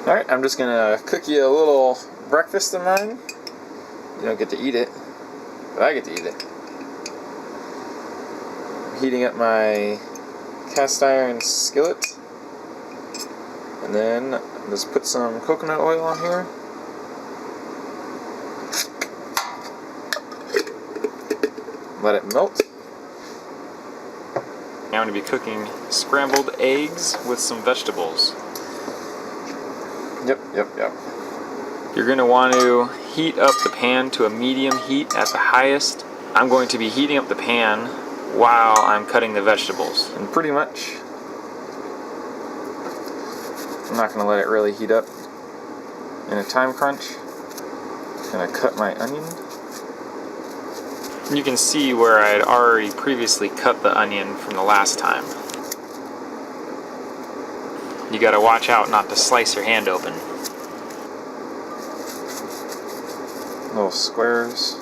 Alright, I'm just gonna cook you a little breakfast of mine. You don't get to eat it, but I get to eat it. I'm heating up my cast iron skillet, and then just put some coconut oil on here. Let it melt. Now I'm going to be cooking scrambled eggs with some vegetables. Yep. You're going to want to heat up the pan to a medium heat at the highest. I'm going to be heating up the pan while I'm cutting the vegetables. And pretty much, I'm not going to let it really heat up in a time crunch. I'm going to cut my onion. You can see where I had already previously cut the onion from the last time. You gotta watch out not to slice your hand open. Little squares.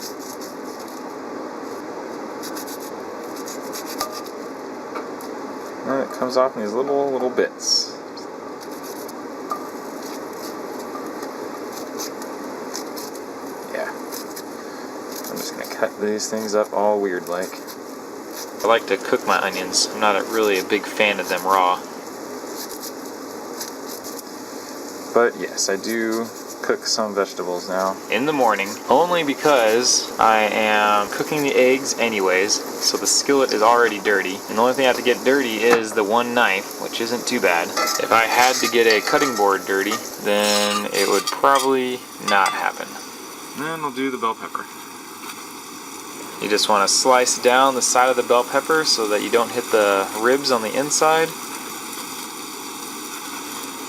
And it comes off in these little bits. Cut these things up all weird like. I like to cook my onions. I'm not really a big fan of them raw. But yes, I do cook some vegetables now. In the morning, only because I am cooking the eggs anyways, so the skillet is already dirty. And the only thing I have to get dirty is the one knife, which isn't too bad. If I had to get a cutting board dirty, then it would probably not happen. Then I'll do the bell pepper. You just want to slice down the side of the bell pepper so that you don't hit the ribs on the inside.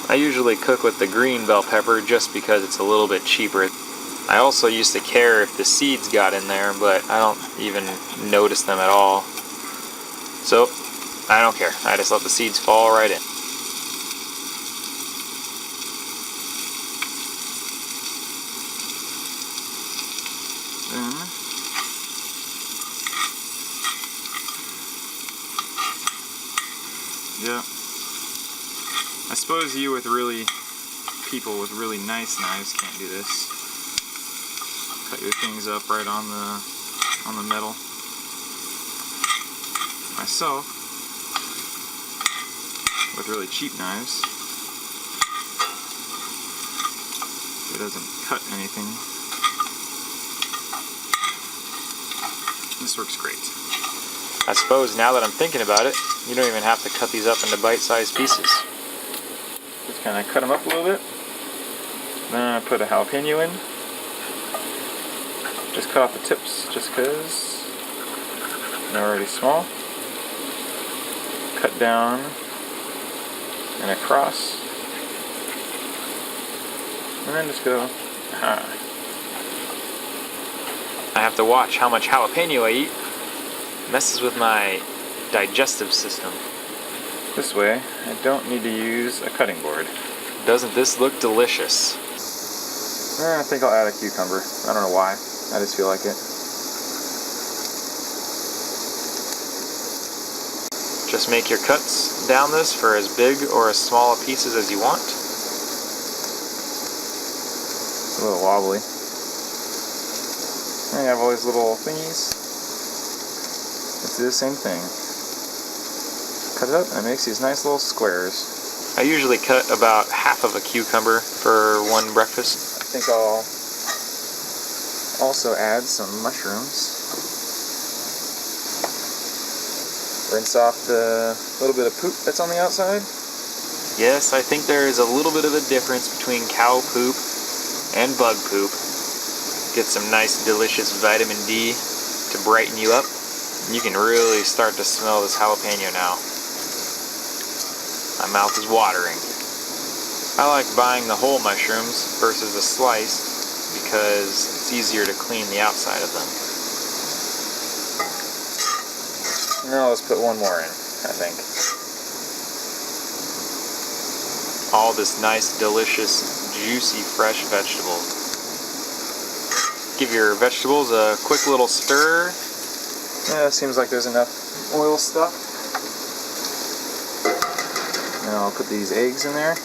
I usually cook with the green bell pepper just because it's a little bit cheaper. I also used to care if the seeds got in there, but I don't even notice them at all. So, I don't care. I just let the seeds fall right in. Yeah. I suppose you people with really nice knives can't do this. Cut your things up right on the metal. Myself, with really cheap knives, it doesn't cut anything. This works great. I suppose now that I'm thinking about it, you don't even have to cut these up into bite-sized pieces. Just kind of cut them up a little bit. Then I put a jalapeno in. Just cut off the tips just because they're already small. Cut down and across. And then just go, I have to watch how much jalapeno I eat. It messes with my digestive system. This way, I don't need to use a cutting board. Doesn't this look delicious? I think I'll add a cucumber. I don't know why. I just feel like it. Just make your cuts down this for as big or as small a pieces as you want. It's a little wobbly. And you have all these little thingies. Let's do the same thing. Cut it up and it makes these nice little squares. I usually cut about half of a cucumber for one breakfast. I think I'll also add some mushrooms. Rinse off the little bit of poop that's on the outside. Yes, I think there is a little bit of a difference between cow poop and bug poop. Get some nice delicious vitamin D to brighten you up. You can really start to smell this jalapeno now. My mouth is watering. I like buying the whole mushrooms versus the sliced because it's easier to clean the outside of them. Now let's put one more in, I think. All this nice, delicious, juicy, fresh vegetables. Give your vegetables a quick little stir. Yeah, it seems like there's enough oil stuck. Now I'll put these eggs in there.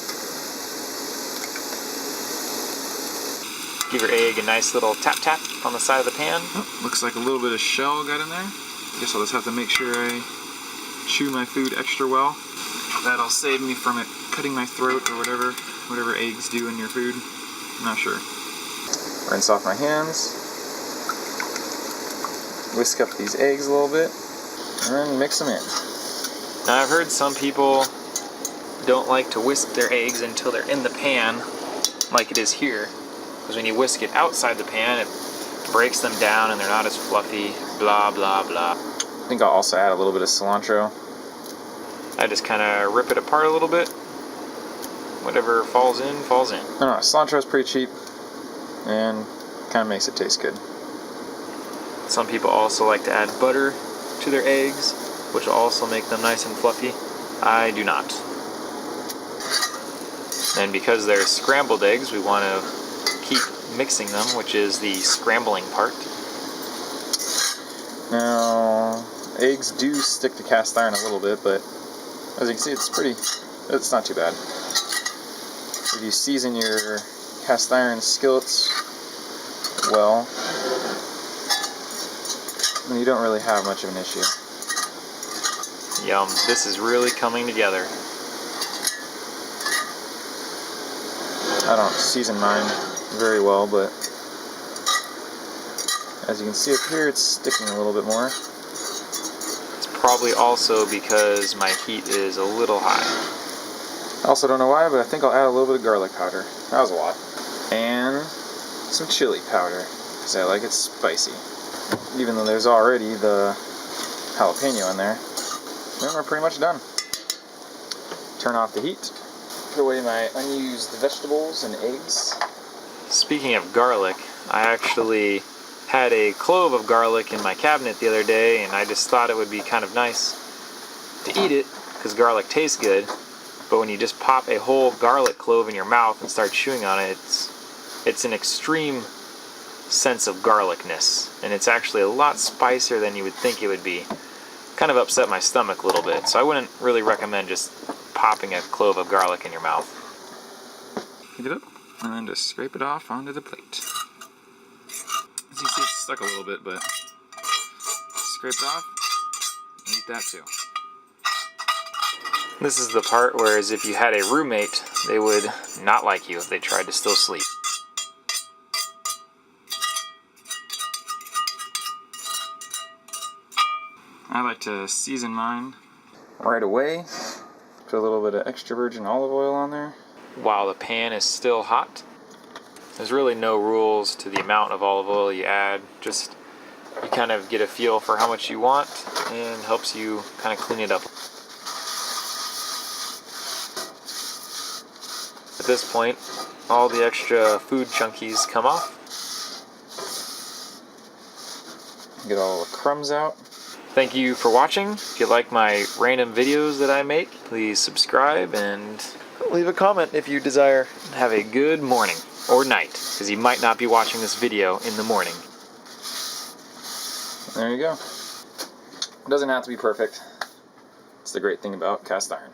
Give your egg a nice little tap tap on the side of the pan. Oh, looks like a little bit of shell got in there. Guess I'll just have to make sure I chew my food extra well. That'll save me from it cutting my throat or whatever eggs do in your food. I'm not sure. Rinse off my hands. Whisk up these eggs a little bit, and then mix them in. Now I've heard some people don't like to whisk their eggs until they're in the pan, like it is here. Because when you whisk it outside the pan, it breaks them down and they're not as fluffy, blah, blah, blah. I think I'll also add a little bit of cilantro. I just kind of rip it apart a little bit. Whatever falls in, falls in. I don't know, cilantro is pretty cheap and kind of makes it taste good. Some people also like to add butter to their eggs, which will also make them nice and fluffy. I do not. And because they're scrambled eggs, we want to keep mixing them, which is the scrambling part. Now, eggs do stick to cast iron a little bit, but as you can see, it's not too bad. If you season your cast iron skillets well, then you don't really have much of an issue. Yum, this is really coming together. I don't season mine very well, but as you can see up here, it's sticking a little bit more. It's probably also because my heat is a little high. I also don't know why, but I think I'll add a little bit of garlic powder. That was a lot. And some chili powder, because I like it spicy. Even though there's already the jalapeno in there. Then we're pretty much done. Turn off the heat. Put away my unused vegetables and eggs. Speaking of garlic, I actually had a clove of garlic in my cabinet the other day, and I just thought it would be kind of nice to eat it, because garlic tastes good. But when you just pop a whole garlic clove in your mouth and start chewing on it, it's an extreme sense of garlicness, and it's actually a lot spicier than you would think it would be. Kind of upset my stomach a little bit, so I wouldn't really recommend just popping a clove of garlic in your mouth. Pick it up and then just scrape it off onto the plate. As you see, it's stuck a little bit, but scrape it off and eat that too. This is the part where, as if you had a roommate, they would not like you if they tried to still sleep. I like to season mine right away. Put a little bit of extra virgin olive oil on there. While the pan is still hot. There's really no rules to the amount of olive oil you add. Just you kind of get a feel for how much you want, and helps you kind of clean it up. At this point, all the extra food chunkies come off. Get all the crumbs out. Thank you for watching. If you like my random videos that I make, please subscribe and leave a comment if you desire. Have a good morning or night, because you might not be watching this video in the morning. There you go. It doesn't have to be perfect. It's the great thing about cast iron.